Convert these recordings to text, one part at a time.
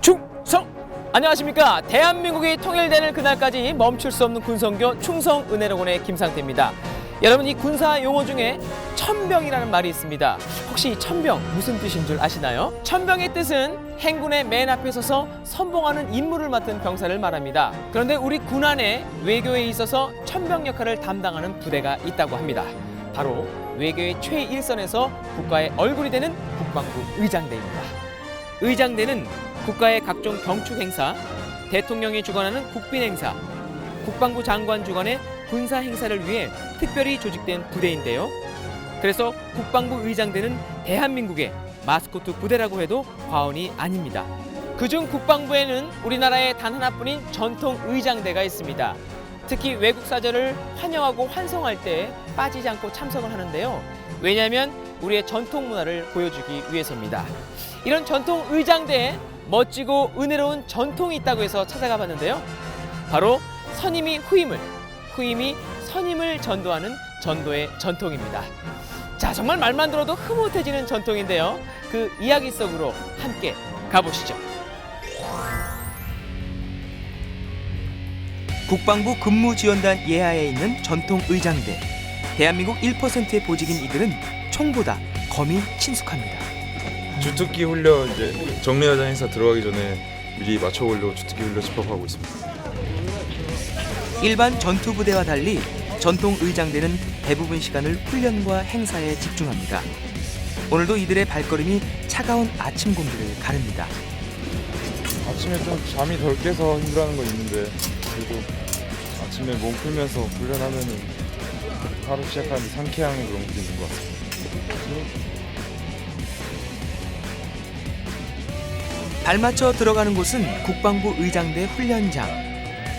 충성! 안녕하십니까. 대한민국이 통일되는 그날까지 멈출 수 없는 군성교 충성은혜로군의 김상태입니다. 여러분, 이 군사 용어 중에 천병이라는 말이 있습니다. 혹시 천병 무슨 뜻인 줄 아시나요? 천병의 뜻은 행군의 맨 앞에 서서 선봉하는 임무를 맡은 병사를 말합니다. 그런데 우리 군 안에 외교에 있어서 천병 역할을 담당하는 부대가 있다고 합니다. 바로 외교의 최일선에서 국가의 얼굴이 되는 국방부 의장대입니다. 의장대는 국가의 각종 경축 행사, 대통령이 주관하는 국빈 행사, 국방부 장관 주관의 군사 행사를 위해 특별히 조직된 부대인데요. 그래서 국방부 의장대는 대한민국의 마스코트 부대라고 해도 과언이 아닙니다. 그중 국방부에는 우리나라에 단 하나뿐인 전통 의장대가 있습니다. 특히 외국 사절을 환영하고 환송할 때 빠지지 않고 참석을 하는데요. 왜냐하면 우리의 전통 문화를 보여주기 위해서입니다. 이런 전통 의장대에 멋지고 은혜로운 전통이 있다고 해서 찾아가 봤는데요. 바로 선임이 후임을, 후임이 선임을 전도하는 전도의 전통입니다. 자, 정말 말만 들어도 흐뭇해지는 전통인데요. 그 이야기 속으로 함께 가보시죠. 국방부 근무지원단 예하에 있는 전통 의장대. 대한민국 1%의 보직인 이들은 총보다 검이 친숙합니다. 주특기 훈련 이제 정례화장 행사 들어가기 전에 미리 맞춰보려고 주특기 훈련 집합하고 있습니다. 일반 전투부대와 달리 전통 의장대는 대부분 시간을 훈련과 행사에 집중합니다. 오늘도 이들의 발걸음이 차가운 아침 공기를 가릅니다. 아침에 좀 잠이 덜 깨서 힘들어하는 건 있는데 그래도 아침에 몸 풀면서 훈련하면은 하루 시작하는데 상쾌한 그런 게 있는 것 같습니다. 발맞춰 들어가는 곳은 국방부 의장대 훈련장.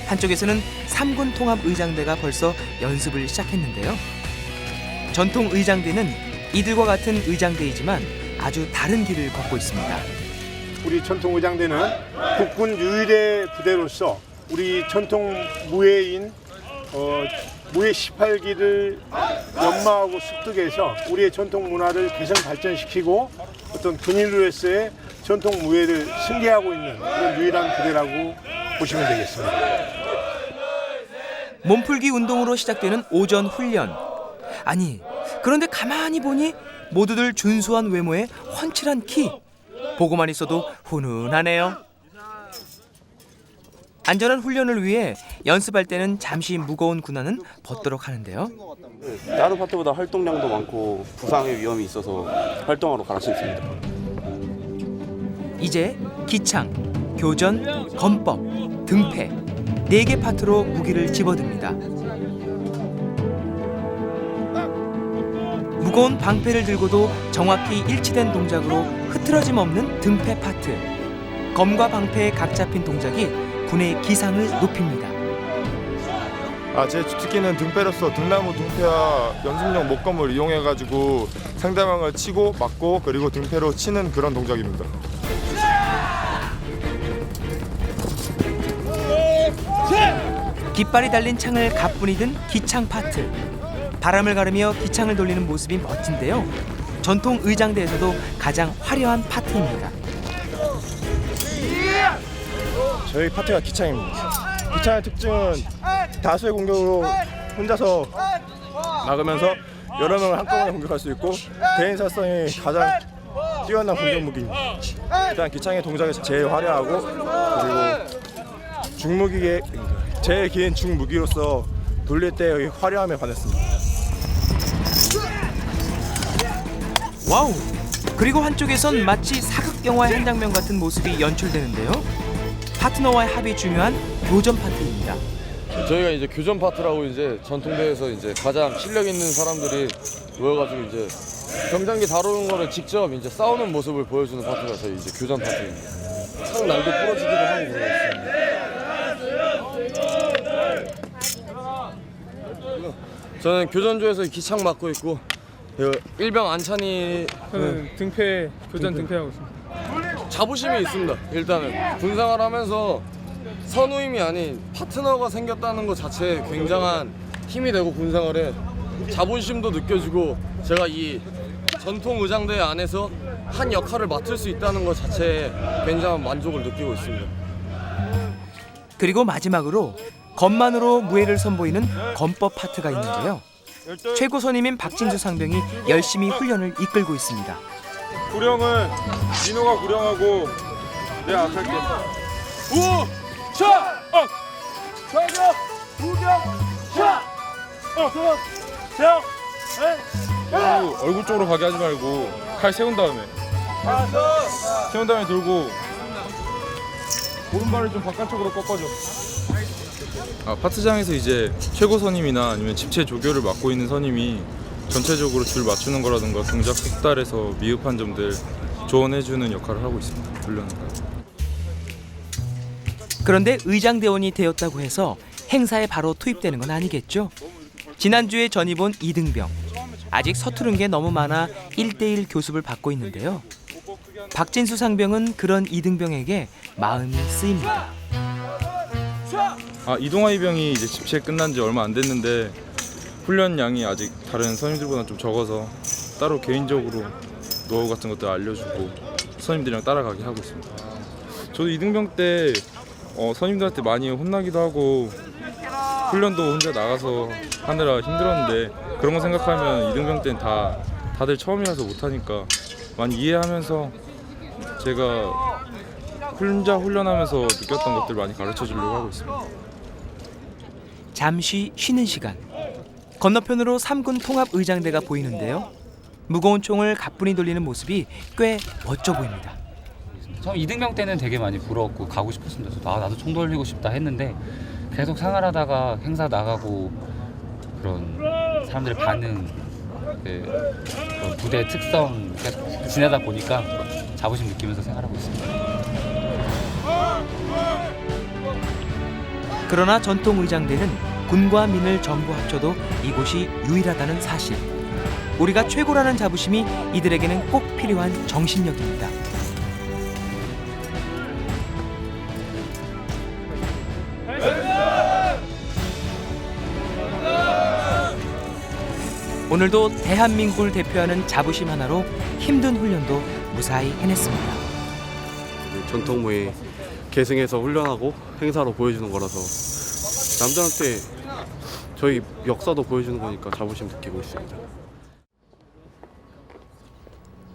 한쪽에서는 3군 통합 의장대가 벌써 연습을 시작했는데요. 전통 의장대는 이들과 같은 의장대이지만 아주 다른 길을 걷고 있습니다. 우리 전통 의장대는 국군 유일의 부대로서 우리 전통 무예인 무예 18기를 연마하고 습득해서 우리의 전통 문화를 개선 발전시키고 어떤 군인으로서의 전통 무예를 승계하고 있는 그런 유일한 부대라고 보시면 되겠습니다. 몸풀기 운동으로 시작되는 오전 훈련. 아니, 그런데 가만히 보니 모두들 준수한 외모에 훤칠한 키. 보고만 있어도 훈훈하네요. 안전한 훈련을 위해 연습할 때는 잠시 무거운 군화는 벗도록 하는데요. 다른 파트보다 활동량도 많고 부상의 위험이 있어서 활동하러 갈아신습니다. 이제 기창, 교전, 건법, 등패 4개 파트로 무기를 집어듭니다. 무거운 방패를 들고도 정확히 일치된 동작으로 흐트러짐 없는 등패 파트. 검과 방패의 각 잡힌 동작이 군의 기상을 높입니다. 제 주특기는 등패로서 등나무 등패와 연습용 목검을 이용해가지고 상대방을 치고 맞고 그리고 등패로 치는 그런 동작입니다. 깃발이 달린 창을 가뿐히 든 기창 파트. 바람을 가르며 기창을 돌리는 모습이 멋진데요. 전통 의장대에서도 가장 화려한 파트입니다. 저희 파트가 기창입니다. 기창의 특징은 다수의 공격으로 혼자서 막으면서 여러 명을 한꺼번에 공격할 수 있고 대인사성이 가장 뛰어난 공격 무기입니다. 일단 기창의 동작이 제일 화려하고 그리고 중무기의 제일 긴 중무기로서 돌릴 때의 화려함에 반했습니다. 와우! 그리고 한쪽에선 마치 사극 영화의 한 장면 같은 모습이 연출되는데요. 파트너와의 합이 중요한 교전 파트입니다. 저희가 이제 교전 파트라고 이제 전통대에서 이제 가장 실력 있는 사람들이 모여가지고 이제 경장기 다루는 거를 직접 이제 싸우는 모습을 보여주는 파트가 저희 이제 교전 파트입니다. 창 날도 부러지기도 하고 그러고 있습니다. 저는 교전조에서 기창 맡고 있고 일병 안찬이 등패 교전 등패하고 있습니다. 자부심이 있습니다. 일단은 군생활 하면서 선우임이 아닌 파트너가 생겼다는 것 자체에 굉장한 힘이 되고 군생활에 자부심도 느껴지고 제가 이 전통 의장대 안에서 한 역할을 맡을 수 있다는 것 자체에 굉장한 만족을 느끼고 있습니다. 그리고 마지막으로 건만으로 무예를 선보이는 건법 파트가 있는데요. 최고 선임인 박진수 상병이 열심히 훈련을 이끌고 있습니다. 구령은 민호가 구령하고 내가 악할게. 얼굴 쪽으로 가게 하지 말고 칼 세운 다음에 들고 오른발을 좀 바깥쪽으로 꺾어줘. 파트장에서 이제 최고 선임이나 아니면 집체 조교를 맡고 있는 선임이 전체적으로 줄 맞추는 거라든가 동작 숙달에서 미흡한 점들 조언해주는 역할을 하고 있습니다. 훈련은. 그런데 의장대원이 되었다고 해서 행사에 바로 투입되는 건 아니겠죠? 지난주에 전입 온 이등병. 아직 서투른 게 너무 많아 1대1 교습을 받고 있는데요. 박진수 상병은 그런 이등병에게 마음이 쓰입니다. 이동아 이병이 이제 집체 끝난 지 얼마 안 됐는데 훈련 양이 아직 다른 선임들보다 좀 적어서 따로 개인적으로 노하우 같은 것들 알려주고 선임들이랑 따라가게 하고 있습니다. 저도 이등병 때 선임들한테 많이 혼나기도 하고 훈련도 혼자 나가서 하느라 힘들었는데 그런 거 생각하면 이등병 때는 다들 처음이라서 못하니까 많이 이해하면서 제가 혼자 훈련하면서 느꼈던 것들 많이 가르쳐 주려고 하고 있습니다. 잠시 쉬는 시간. 건너편으로 3군 통합의장대가 보이는데요. 무거운 총을 가뿐히 돌리는 모습이 꽤 멋져 보입니다. 처음 이등병 때는 되게 많이 부러웠고 가고 싶었습니다. 나도 총 돌리고 싶다 했는데 계속 생활하다가 행사 나가고 그런 사람들의 반응, 그런 부대의 특성 계속 지내다 보니까 자부심 느끼면서 생활하고 있습니다. 그러나 전통의장대는 군과 민을 전부 합쳐도 이곳이 유일하다는 사실. 우리가 최고라는 자부심이 이들에게는 꼭 필요한 정신력입니다. 오늘도 대한민국을 대표하는 자부심 하나로 힘든 훈련도 무사히 해냈습니다. 전통무예 계승해서 훈련하고 행사로 보여주는 거라서 남들한테 저희 역사도 보여주는 거니까 자부심 느끼고 있습니다.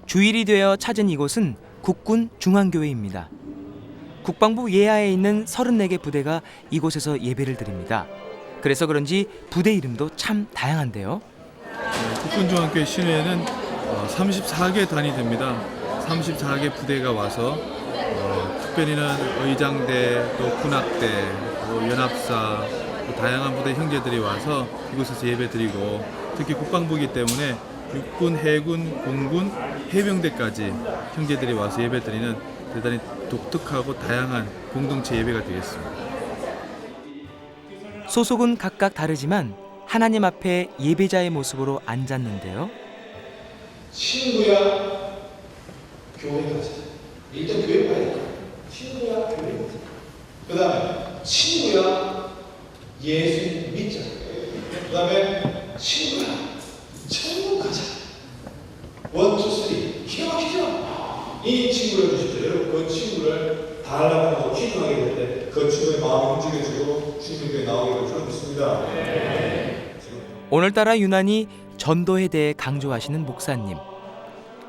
주일이 되어 찾은 이곳은 국군 중앙교회입니다. 국방부 예하에 있는 34개 부대가 이곳에서 예배를 드립니다. 그래서 그런지 부대 이름도 참 다양한데요. 국군중앙교회 시내에는 34개 단이 됩니다. 34개 부대가 와서 특별히는 의장대, 또 군악대, 또 연합사, 또 다양한 부대 형제들이 와서 이곳에서 예배드리고 특히 국방부이기 때문에 육군, 해군, 공군, 해병대까지 형제들이 와서 예배드리는 대단히 독특하고 다양한 공동체 예배가 되겠습니다. 소속은 각각 다르지만 하나님 앞에 예배자의 모습으로 앉았는데요. 친구야 교회 가자. 일단 교회 가야 돼. 친구야 교회 가자. 그 다음에 친구야 예수 믿자. 그 다음에 친구야 천국 가자. 1, 2, 3 기가 막히죠? 이 친구를 주십시오. 여러분 그 친구를 달라고 기도하게 될 때 그 친구의 마음이 움직여지고 주님께 나오기를 저는 믿습니다. 오늘따라 유난히 전도에 대해 강조하시는 목사님.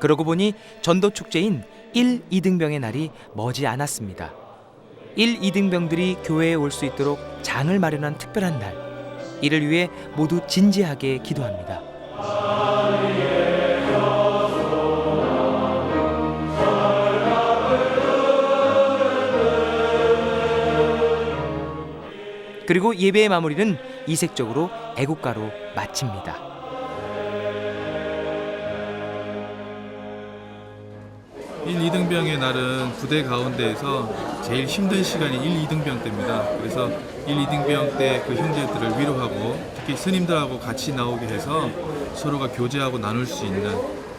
그러고 보니 전도 축제인 1, 2등병의 날이 머지 않았습니다. 1, 2등병들이 교회에 올 수 있도록 장을 마련한 특별한 날. 이를 위해 모두 진지하게 기도합니다. 그리고 예배의 마무리는 이색적으로 애국가로 마칩니다. 일, 2등병의 날은 부대 가운데에서 제일 힘든 시간이 1, 2등병 때입니다. 그래서 1, 2등병 때 그 형제들을 위로하고 특히 스님들하고 같이 나오게 해서 서로가 교제하고 나눌 수 있는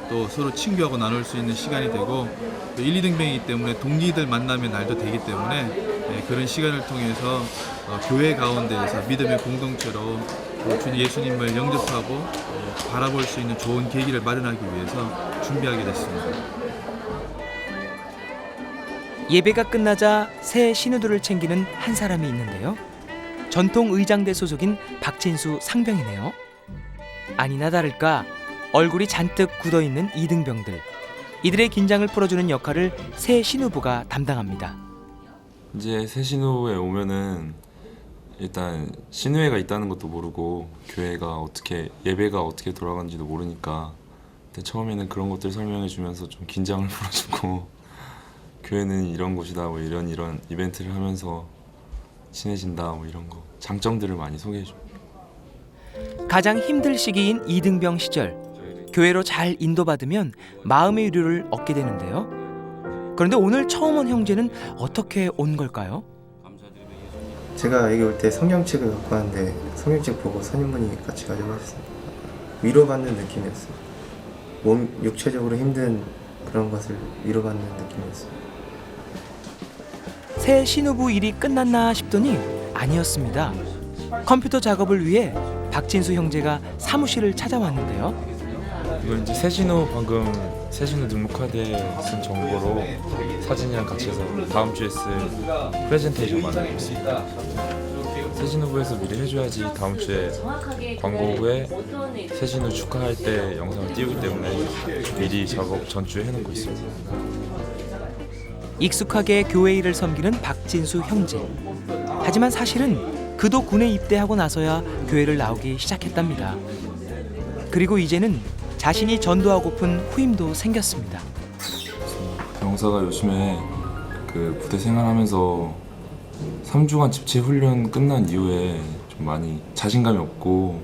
또 서로 친교하고 나눌 수 있는 시간이 되고 또 1, 2등병이기 때문에 동기들 만남의 날도 되기 때문에 그런 시간을 통해서 교회 가운데에서 믿음의 공동체로 주님 예수님을 영접하고 바라볼 수 있는 좋은 계기를 마련하기 위해서 준비하게 됐습니다. 예배가 끝나자 새 신우들을 챙기는 한 사람이 있는데요. 전통 의장대 소속인 박진수 상병이네요. 아니나 다를까 얼굴이 잔뜩 굳어있는 이등병들. 이들의 긴장을 풀어주는 역할을 새 신우부가 담당합니다. 이제 새 신우에 오면은 일단 신우회가 있다는 것도 모르고 교회가 어떻게 예배가 어떻게 돌아가는지도 모르니까 근데 처음에는 그런 것들 설명해 주면서 좀 긴장을 풀어주고 교회는 이런 곳이다 뭐 이런 이벤트를 하면서 친해진다 뭐 이런 거 장점들을 많이 소개해 줍니다. 가장 힘들 시기인 이등병 시절 교회로 잘 인도받으면 마음의 위로를 얻게 되는데요. 그런데 오늘 처음 온 형제는 어떻게 온 걸까요? 제가 여기 올 때 성경책을 갖고 왔는데 성경책 보고 선임분이 같이 가자고 하셨습니다. 위로받는 느낌이었어요. 육체적으로 힘든 그런 것을 위로받는 느낌이었어요. 새 신우부 일이 끝났나 싶더니 아니었습니다. 컴퓨터 작업을 위해 박진수 형제가 사무실을 찾아왔는데요. 이거 이제 새 신우 방금 새 신우 등록카드에 쓴 정보로 사진이랑 같이 해서 다음 주에 쓸 프레젠테이션 만들고 있습니다. 새 신우부에서 미리 해줘야지 다음 주에 광고 후에 새 신우 축하할 때 영상을 띄우기 때문에 미리 작업 전주에 해놓고 있습니다. 익숙하게 교회 일을 섬기는 박진수 형제. 하지만 사실은 그도 군에 입대하고 나서야 교회를 나오기 시작했답니다. 그리고 이제는 자신이 전도하고픈 후임도 생겼습니다. 병사가 요즘에 그 부대 생활하면서 3주간 집체 훈련 끝난 이후에 좀 많이 자신감이 없고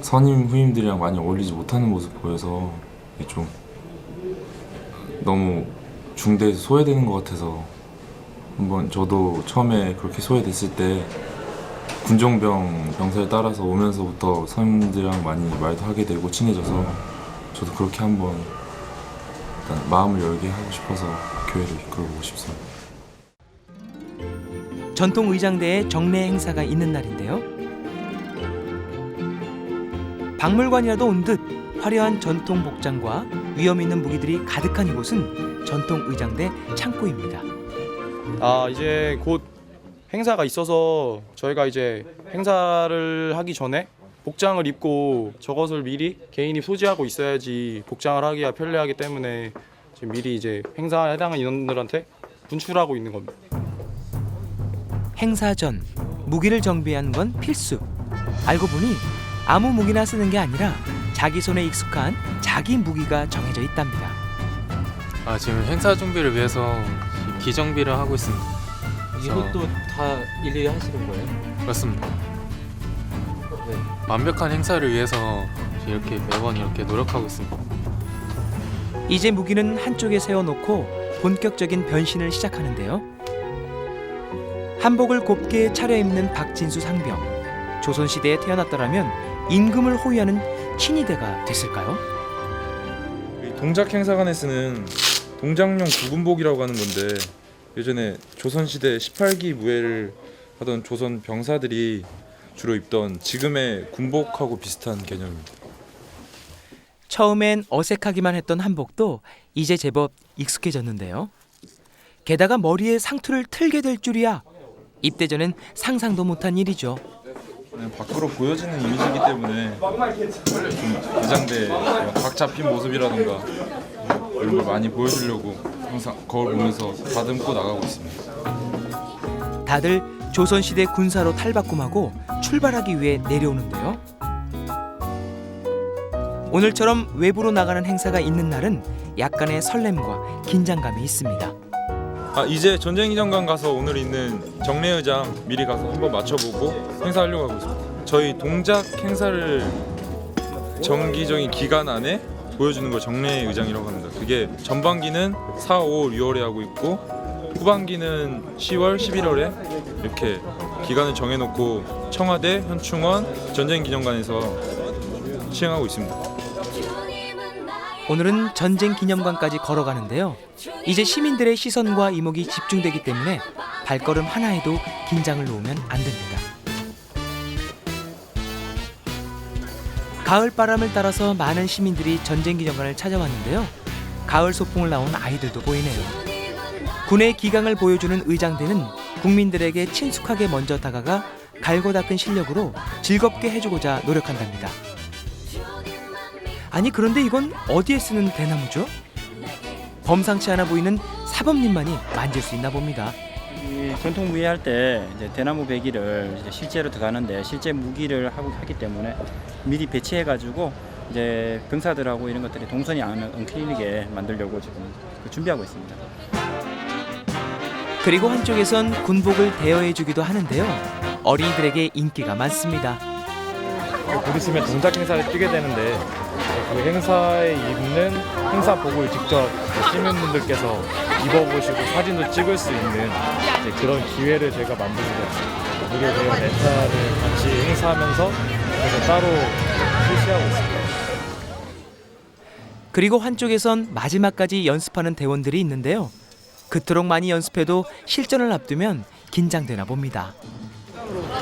선임 후임들이랑 많이 어울리지 못하는 모습 보여서 좀 너무 중대에서 소외되는 것 같아서 한번 저도 처음에 그렇게 소외됐을 때 군종병 병사에 따라서 오면서부터 선임들이랑 많이 말도 하게 되고 친해져서 저도 그렇게 한번 일단 마음을 열게 하고 싶어서 교회를 이끌어보고 싶습니다. 전통 의장대의 정례 행사가 있는 날인데요. 박물관이라도 온 듯 화려한 전통 복장과 위험 있는 무기들이 가득한 이곳은 전통 의장대 창고입니다. 이제 곧 행사가 있어서 저희가 이제 행사를 하기 전에 복장을 입고 저것을 미리 개인이 소지하고 있어야지 복장을 하기가 편리하기 때문에 지금 미리 이제 행사에 해당하는 인원들한테 분출하고 있는 겁니다. 행사 전 무기를 정비하는 건 필수. 알고 보니 아무 무기나 쓰는 게 아니라 자기 손에 익숙한 자기 무기가 정해져 있답니다. 지금 행사 준비를 위해서 기정비를 하고 있습니다. 이것도 다 일일이 하시는 거예요? 그렇습니다. 완벽한 행사를 위해서 이렇게 매번 이렇게 노력하고 있습니다. 이제 무기는 한쪽에 세워놓고 본격적인 변신을 시작하는데요. 한복을 곱게 차려입는 박진수 상병. 조선시대에 태어났더라면 임금을 호위하는 친위대가 됐을까요? 동작 행사관에 쓰는 동작용 구군복이라고 하는 건데 예전에 조선시대 18기 무예를 하던 조선 병사들이 주로 입던 지금의 군복하고 비슷한 개념입니다. 처음엔 어색하기만 했던 한복도 이제 제법 익숙해졌는데요. 게다가 머리에 상투를 틀게 될 줄이야. 입대 전엔 상상도 못한 일이죠. 그냥 밖으로 보여지는 이미지이기 때문에 좀 의장대 각 잡힌 모습이라던가 이런 걸 많이 보여주려고 항상 거울 보면서 다듬고 나가고 있습니다. 다들 조선시대 군사로 탈바꿈하고 출발하기 위해 내려오는데요. 오늘처럼 외부로 나가는 행사가 있는 날은 약간의 설렘과 긴장감이 있습니다. 이제 전쟁기념관 가서 오늘 있는 정례의장 미리 가서 한번 맞춰보고 행사하려고 하고 있습니다. 저희 동작 행사를 정기적인 기간 안에 보여주는 걸 정례의장이라고 합니다. 그게 전반기는 4, 5, 6월에 하고 있고 후반기는 10월, 11월에 이렇게 기간을 정해놓고 청와대, 현충원, 전쟁기념관에서 시행하고 있습니다. 오늘은 전쟁기념관까지 걸어가는데요. 이제 시민들의 시선과 이목이 집중되기 때문에 발걸음 하나에도 긴장을 놓으면 안 됩니다. 가을 바람을 따라서 많은 시민들이 전쟁기념관을 찾아왔는데요. 가을 소풍을 나온 아이들도 보이네요. 군의 기강을 보여주는 의장대는 국민들에게 친숙하게 먼저 다가가 갈고 닦은 실력으로 즐겁게 해주고자 노력한답니다. 아니 그런데 이건 어디에 쓰는 대나무죠? 범상치 않아 보이는 사범님만이 만질 수 있나 봅니다. 이 전통 무예 할 때 이제 대나무 배기를 이제 실제로 들어가는데 실제 무기를 하기 때문에 미리 배치해 가지고 이제 병사들하고 이런 것들이 동선이 안 엉키게 만들려고 지금 준비하고 있습니다. 그리고 한쪽에선 군복을 대여해 주기도 하는데요. 어린이들에게 인기가 많습니다. 곧 있으면 동작 행사를 뛰게 되는데 그 행사에 입는 행사복을 직접 시민분들께서 입어보시고 사진도 찍을 수 있는 그런 기회를 저희가 만들게 됐습니다. 무료 대여 렌탈을 같이 행사하면서 그래서 따로 실시하고 있습니다. 그리고 한쪽에선 마지막까지 연습하는 대원들이 있는데요. 그토록 많이 연습해도 실전을 앞두면 긴장되나 봅니다.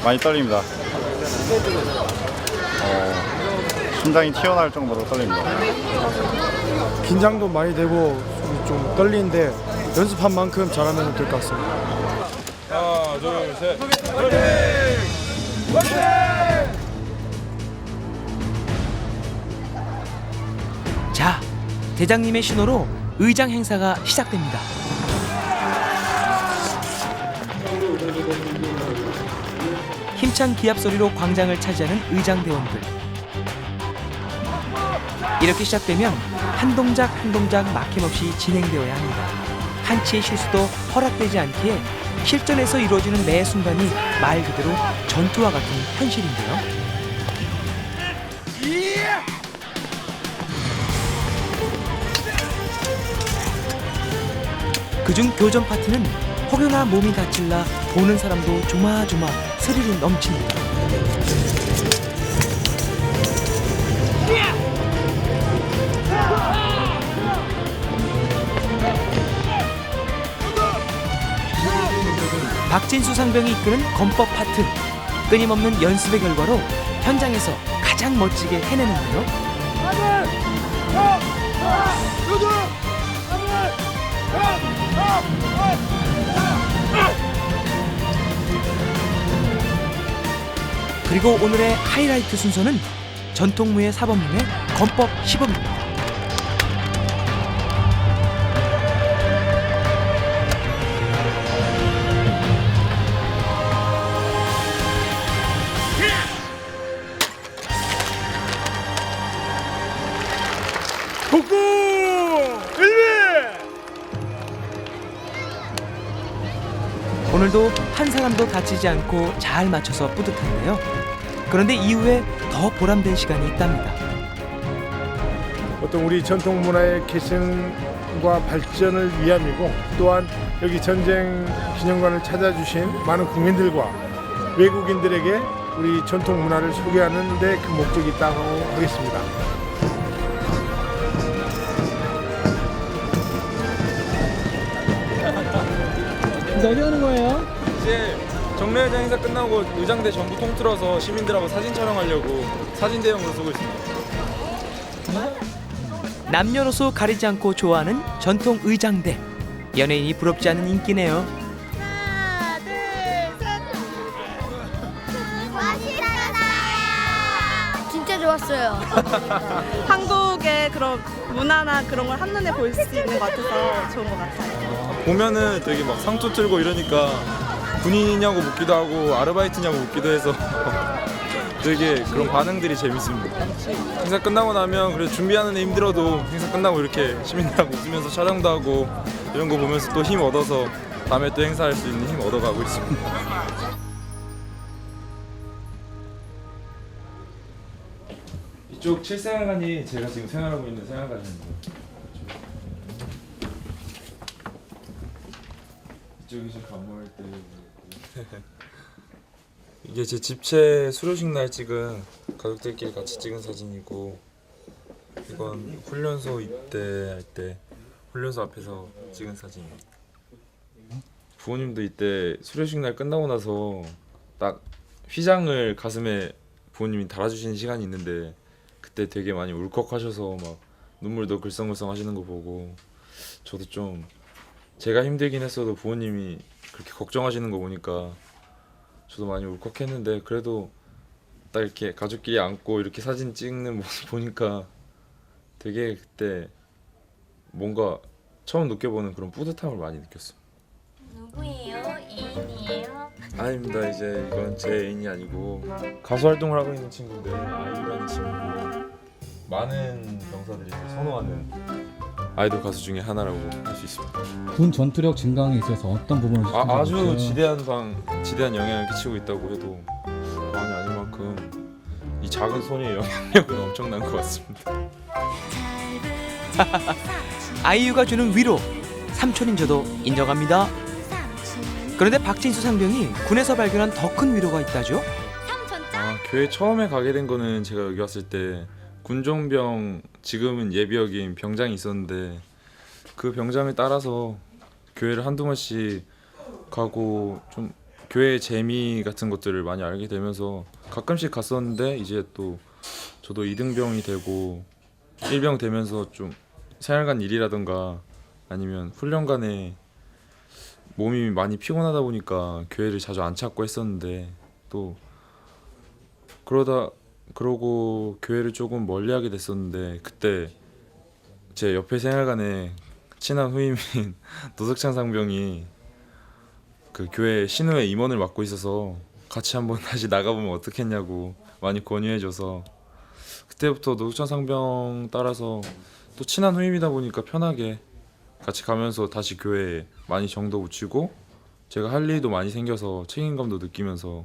많이 떨립니다. 심장이 튀어나올 정도로 떨립니다. 긴장도 많이 되고 좀 떨리는데 연습한 만큼 잘하면 될 것 같습니다. 하나, 둘, 셋. 자, 대장님의 신호로 의장 행사가 시작됩니다. 힘찬 기합 소리로 광장을 차지하는 의장 대원들. 이렇게 시작되면 한 동작 한 동작 막힘없이 진행되어야 합니다. 한치의 실수도 허락되지 않기에 실전에서 이루어지는 매 순간이 말 그대로 전투와 같은 현실인데요. 그중 교전 파트는 혹여나 몸이 다칠라 보는 사람도 조마조마 스릴이 넘칩니다. 박진수 상병이 이끄는 건법 파트. 끊임없는 연습의 결과로 현장에서 가장 멋지게 해내는데요. 그리고 오늘의 하이라이트 순서는 전통무예 사범님의 건법 시범입니다. 복구! 일비! 오늘도 한 사람도 다치지 않고 잘 맞춰서 뿌듯한데요. 그런데 이후에 더 보람된 시간이 있답니다. 어떤 우리 전통 문화의 개선과 발전을 위함이고 또한 여기 전쟁 기념관을 찾아주신 많은 국민들과 외국인들에게 우리 전통 문화를 소개하는 데 그 목적이 있다고 하겠습니다. 어디 하는 거예요? 이제 정례회장 행사 끝나고 의장대 전부 통틀어서 시민들하고 사진 촬영하려고 사진 대용으로 쓰고 있습니다. 남녀노소 가리지 않고 좋아하는 전통 의장대. 연예인이 부럽지 않은 인기네요. 하나, 둘, 셋. 맛있다. 진짜 좋았어요. 한국의 그런 문화나 그런 걸 한눈에 볼 수 있는 것 같아서 좋은 것 같아요. 보면은 되게 막 상투 틀고 이러니까 군인이냐고 묻기도 하고 아르바이트냐고 묻기도 해서 되게 그런 반응들이 재밌습니다. 행사 끝나고 나면 그래도 준비하는 데 힘들어도 행사 끝나고 이렇게 시민들하고 웃으면서 촬영도 하고 이런 거 보면서 또 힘 얻어서 다음에 또 행사할 수 있는 힘 얻어가고 있습니다. 이쪽 7생활관이 제가 지금 생활하고 있는 생활관입니다. 이쪽이 저 간모일 때 이게 제 집체 수료식 날 찍은 가족들끼리 같이 찍은 사진이고 이건 훈련소 입대할 때 훈련소 앞에서 찍은 사진입니다. 부모님도 이때 수료식 날 끝나고 나서 딱 휘장을 가슴에 부모님이 달아주시는 시간이 있는데 그때 되게 많이 울컥하셔서 막 눈물도 글썽글썽 하시는 거 보고 저도 좀 제가 힘들긴 했어도 부모님이 그렇게 걱정하시는 거 보니까 저도 많이 울컥했는데 그래도 딱 이렇게 가족끼리 안고 이렇게 사진 찍는 모습 보니까 되게 그때 뭔가 처음 느껴보는 그런 뿌듯함을 많이 느꼈어요. 누구예요? 애인이에요? 아닙니다. 이제 이건 제 애인이 아니고 가수 활동을 하고 있는 친구인데 아이유라는 친구고 많은 병사들이 선호하는 아이돌 가수 중에 하나라고 할 수 있습니다. 군 전투력 증강에 있어서 어떤 부분을 아주 지대한 영향을 끼치고 있다고 해도 과언이 아닐 만큼 이 작은 손의 영향력은 엄청난 것 같습니다. 아이유가 주는 위로, 삼촌인 저도 인정합니다. 그런데 박진수 상병이 군에서 발견한 더 큰 위로가 있다죠? 교회 처음에 가게 된 거는 제가 여기 왔을 때 군종병, 지금은 예비역인 병장이 있었는데 그 병장을 따라서 교회를 한두 번씩 가고 좀 교회의 재미 같은 것들을 많이 알게 되면서 가끔씩 갔었는데 이제 또 저도 2등병이 되고 1병 되면서 좀 생활관 일이라던가 아니면 훈련관에 몸이 많이 피곤하다 보니까 교회를 자주 안 찾고 했었는데 또 그러고 교회를 조금 멀리하게 됐었는데 그때 제 옆에 생활관에 친한 후임인 노석찬 상병이 그 교회 신우회 임원을 맡고 있어서 같이 한번 다시 나가보면 어떻겠냐고 많이 권유해줘서 그때부터 노석찬 상병 따라서 또 친한 후임이다 보니까 편하게 같이 가면서 다시 교회에 많이 정도 붙이고 제가 할 일도 많이 생겨서 책임감도 느끼면서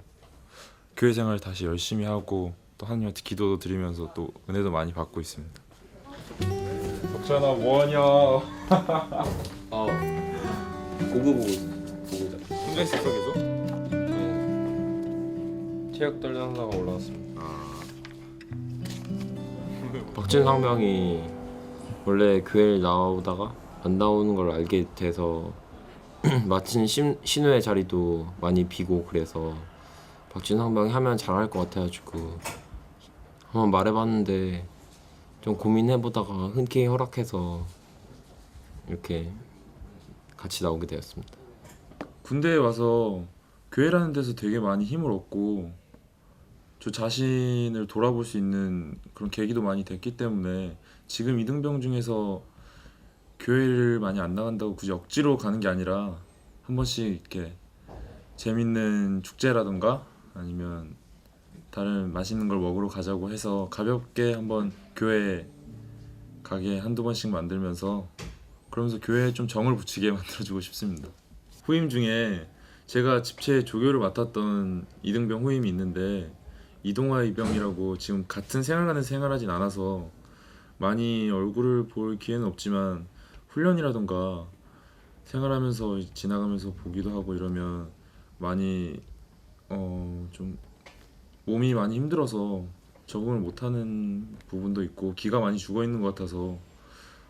교회 생활 다시 열심히 하고 또 하나님한테 기도도 드리면서 또 은혜도 많이 받고 있습니다. 석찬아 뭐하냐? 공부 보고 있다. 혼자 있었어 계속? 체육 단련하다가 올라왔습니다. 박진 상병이 원래 교회를 나오다가 안 나오는 걸 알게 돼서 마침 신우의 자리도 많이 비고 그래서 박진 상병이 하면 잘할 것 같아가지고 한번 말해봤는데 좀 고민해보다가 흔쾌히 허락해서 이렇게 같이 나오게 되었습니다. 군대에 와서 교회라는 데서 되게 많이 힘을 얻고 저 자신을 돌아볼 수 있는 그런 계기도 많이 됐기 때문에 지금 2등병 중에서 교회를 많이 안 나간다고 굳이 억지로 가는 게 아니라 한 번씩 이렇게 재밌는 축제라던가 아니면 다른 맛있는 걸 먹으러 가자고 해서 가볍게 한번 교회에 가게 한두 번씩 만들면서 그러면서 교회에 좀 정을 붙이게 만들어주고 싶습니다. 후임 중에 제가 집체 조교를 맡았던 2등병 후임이 있는데 이동화 이병이라고 지금 같은 생활관에서 생활하진 않아서 많이 얼굴을 볼 기회는 없지만 훈련이라던가 생활하면서 지나가면서 보기도 하고 이러면 많이 좀 몸이 많이 힘들어서 적응을 못하는 부분도 있고 기가 많이 죽어 있는 것 같아서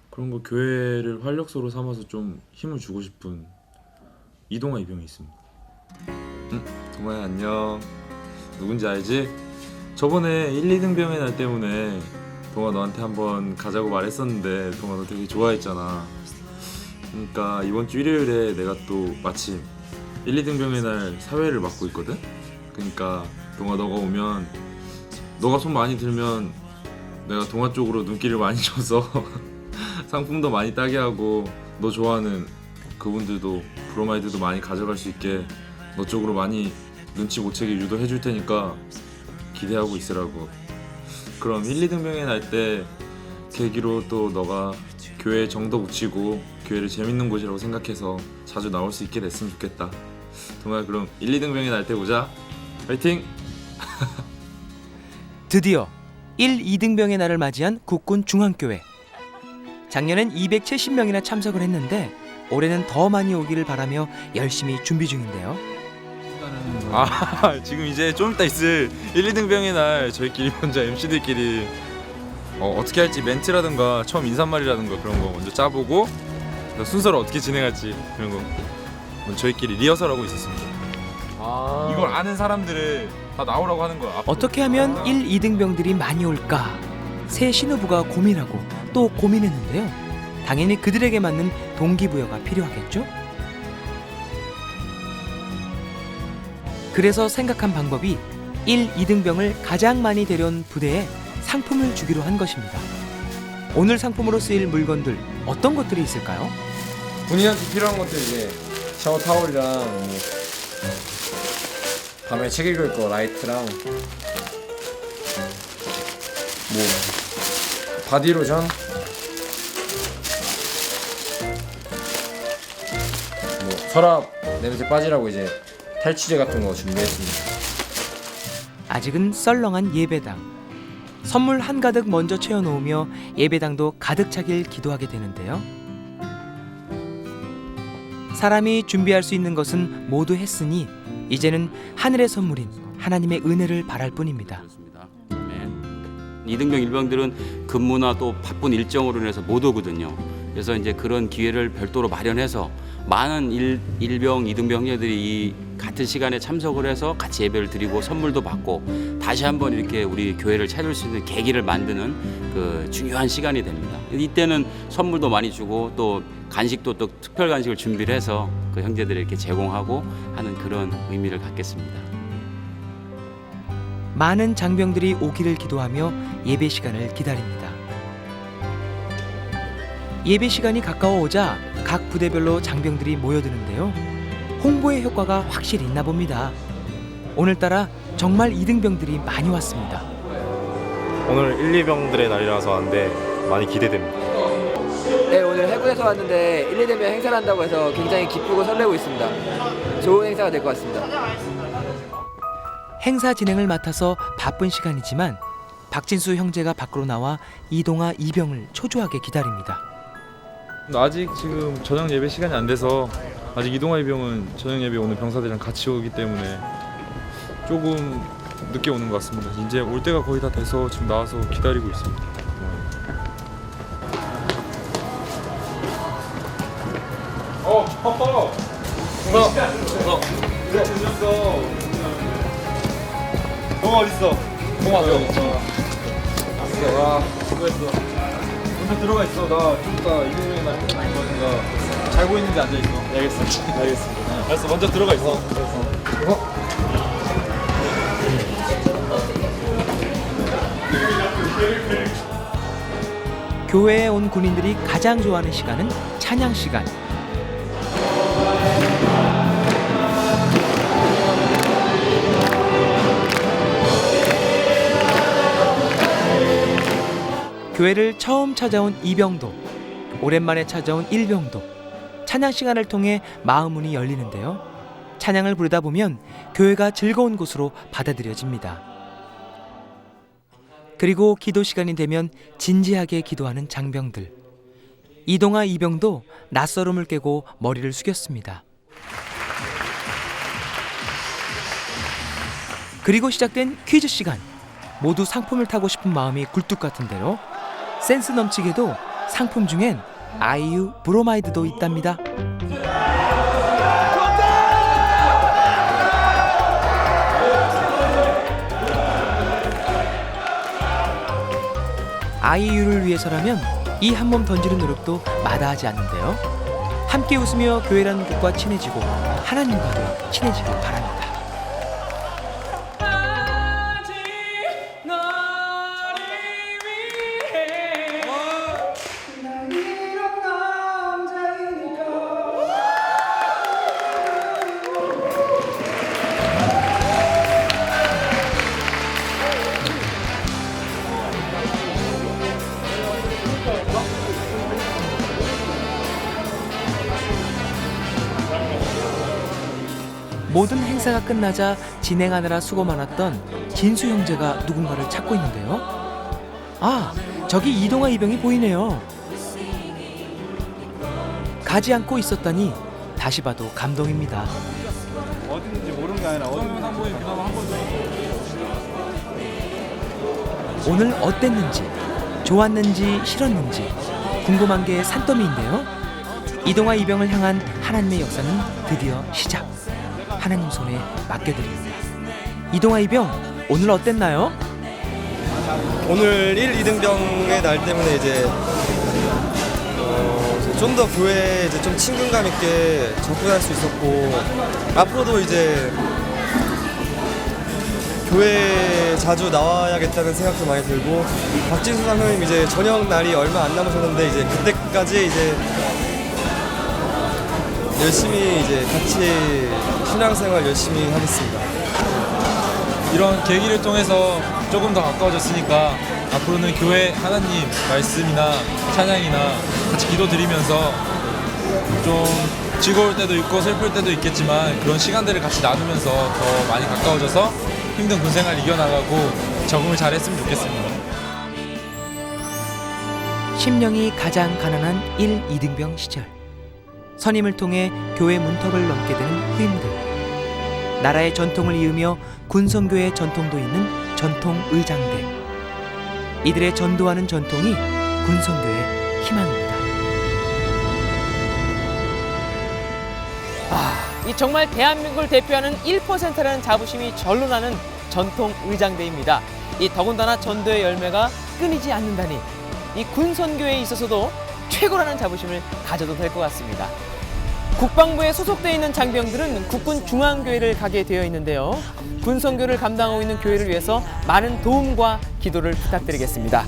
그런 거 교회를 활력소로 삼아서 좀 힘을 주고 싶은 이동화 이병이 있습니다. 동아야 안녕. 누군지 알지? 저번에 1, 2등병의 날 때문에 동아 너한테 한번 가자고 말했었는데 동아 너 되게 좋아했잖아. 그러니까 이번 주 일요일에 내가 또 마침 1, 2등병의 날 사회를 맡고 있거든? 그러니까 동아 너가 오면 너가 손 많이 들면 내가 동아 쪽으로 눈길을 많이 줘서 상품도 많이 따게 하고 너 좋아하는 그분들도 브로마이드도 많이 가져갈 수 있게 너 쪽으로 많이 눈치 못 채게 유도해 줄 테니까 기대하고 있으라고. 그럼 1, 2등병에 날 때 계기로 또 너가 교회에 정도 붙이고 교회를 재밌는 곳이라고 생각해서 자주 나올 수 있게 됐으면 좋겠다. 동아야 그럼 1, 2등병에 날 때 보자. 화이팅! 드디어 1, 2등병의 날을 맞이한 국군 중앙교회. 작년엔 270명이나 참석을 했는데 올해는 더 많이 오기를 바라며 열심히 준비 중인데요. 지금 이제 좀 이따 있을 1, 2등병의 날 저희끼리 먼저 MC들끼리 어떻게 할지 멘트라든가 처음 인사말이라든가 그런 거 먼저 짜보고 순서를 어떻게 진행할지 그런 거 저희끼리 리허설하고 있었습니다. 이걸 아는 사람들을 다 나오라고 하는 거야. 어떻게 하면 1, 2등병들이 많이 올까? 새 신우부가 고민하고 또 고민했는데요. 당연히 그들에게 맞는 동기부여가 필요하겠죠? 그래서 생각한 방법이 1, 2등병을 가장 많이 데려온 부대에 상품을 주기로 한 것입니다. 오늘 상품으로 쓰일 물건들 어떤 것들이 있을까요? 군인한테 필요한 것들 이제 샤워 타월이랑 밤에 책 읽을 거 라이트랑 뭐 바디로션, 뭐 서랍 냄새 빠지라고 이제 탈취제 같은 거 준비했습니다. 아직은 썰렁한 예배당. 선물 한가득 먼저 채워놓으며 예배당도 가득 차길 기도하게 되는데요. 사람이 준비할 수 있는 것은 모두 했으니 이제는 하늘의 선물인 하나님의 은혜를 바랄 뿐입니다. 이등병 일병들은 근무나 또 바쁜 일정으로 인해서 못 오거든요. 그래서 이제 그런 기회를 별도로 마련해서 많은 일병, 이등병 형제들이 이 같은 시간에 참석을 해서 같이 예배를 드리고 선물도 받고 다시 한번 이렇게 우리 교회를 찾을 수 있는 계기를 만드는 그 중요한 시간이 됩니다. 이때는 선물도 많이 주고 또 간식도 또 특별 간식을 준비를 해서 그 형제들에게 제공하고 하는 그런 의미를 갖겠습니다. 많은 장병들이 오기를 기도하며 예배 시간을 기다립니다. 예배 시간이 가까워오자 각 부대별로 장병들이 모여드는데요. 홍보의 효과가 확실히 있나 봅니다. 오늘따라 정말 이등병들이 많이 왔습니다. 오늘 1, 2병들의 날이라서 왔는데 많이 기대됩니다. 네, 오늘 해군에서 왔는데 1, 2등병 행사를 한다고 해서 굉장히 기쁘고 설레고 있습니다. 좋은 행사가 될 것 같습니다. 행사 진행을 맡아서 바쁜 시간이지만 박진수 형제가 밖으로 나와 이동아 이병을 초조하게 기다립니다. 아직 지금 저녁 예배 시간이 안 돼서 아직 이동아 이병은 저녁 예배 오는 병사들이랑 같이 오기 때문에 조금 늦게 오는 것 같습니다. 이제 올 때가 거의 다 돼서 지금 나와서 기다리고 있습니다. 동 어딨어? 동 왔어. 와, 수고했어. 먼저 들어가 있어. 나 좀 이따 이동형이 날 거니까 잘고 있는데 앉아 있어. 알겠어. 알겠습니다. 알았어. 먼저 들어가 있어. 알았어. 교회에 온 군인들이 가장 좋아하는 시간은 찬양 시간. 교회를 처음 찾아온 이병도, 오랜만에 찾아온 일병도 찬양 시간을 통해 마음 문이 열리는데요. 찬양을 부르다 보면 교회가 즐거운 곳으로 받아들여집니다. 그리고 기도 시간이 되면 진지하게 기도하는 장병들. 이동아 이병도 낯설음을 깨고 머리를 숙였습니다. 그리고 시작된 퀴즈 시간. 모두 상품을 타고 싶은 마음이 굴뚝 같은데요. 센스 넘치게도 상품 중엔 아이유 브로마이드도 있답니다. 아이유를 위해서라면 이 한 몸 던지는 노력도 마다하지 않는데요. 함께 웃으며 교회라는 곳과 친해지고 하나님과도 친해지길 바랍니다. 모든 행사가 끝나자 진행하느라 수고 많았던 진수 형제가 누군가를 찾고 있는데요. 아, 저기 이동아 이병이 보이네요. 가지 않고 있었다니 다시 봐도 감동입니다. 어딘지 모르는 게 아니라 어딘지 한 번이 그나마 한 번도. 오늘 어땠는지, 좋았는지, 싫었는지 궁금한 게 산더미인데요. 이동아 이병을 향한 하나님의 역사는 드디어 시작. 하나님 손에 맡겨드립니다. 이동아 이병, 오늘 어땠나요? 오늘 1, 2등병의 날 때문에 이제 좀 더 교회에 이제 좀 친근감 있게 접근할 수 있었고 앞으로도 이제 교회에 자주 나와야겠다는 생각도 많이 들고 박진수 상사님 이제 저녁 날이 얼마 안 남으셨는데 이제 그때까지 이제 열심히 이제 같이 신앙생활 열심히 하겠습니다. 이런 계기를 통해서 조금 더 가까워졌으니까 앞으로는 교회 하나님 말씀이나 찬양이나 같이 기도드리면서 좀 즐거울 때도 있고 슬플 때도 있겠지만 그런 시간들을 같이 나누면서 더 많이 가까워져서 힘든 군생활 이겨나가고 적응을 잘했으면 좋겠습니다. 심령이 가장 가난한 1, 2등병 시절 선임을 통해 교회 문턱을 넘게 되는 후임들 나라의 전통을 이으며 군성교의 전통도 있는 전통의장대 이들의 전도하는 전통이 군성교의 희망입니다. 이 정말 대한민국을 대표하는 1%라는 자부심이 절로 나는 전통의장대입니다. 이 더군다나 전도의 열매가 끊이지 않는다니 이 군선교에 있어서도 최고라는 자부심을 가져도 될 것 같습니다. 국방부에 소속되어 있는 장병들은 국군 중앙교회를 가게 되어 있는데요. 군선교를 감당하고 있는 교회를 위해서 많은 도움과 기도를 부탁드리겠습니다.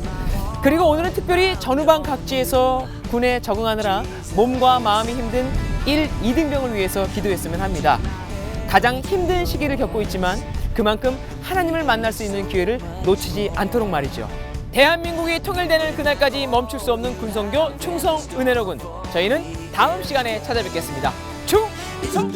그리고 오늘은 특별히 전후방 각지에서 군에 적응하느라 몸과 마음이 힘든 1, 2등병을 위해서 기도했으면 합니다. 가장 힘든 시기를 겪고 있지만 그만큼 하나님을 만날 수 있는 기회를 놓치지 않도록 말이죠. 대한민국이 통일되는 그날까지 멈출 수 없는 군성교 충성은혜로군. 저희는 다음 시간에 찾아뵙겠습니다. 충성!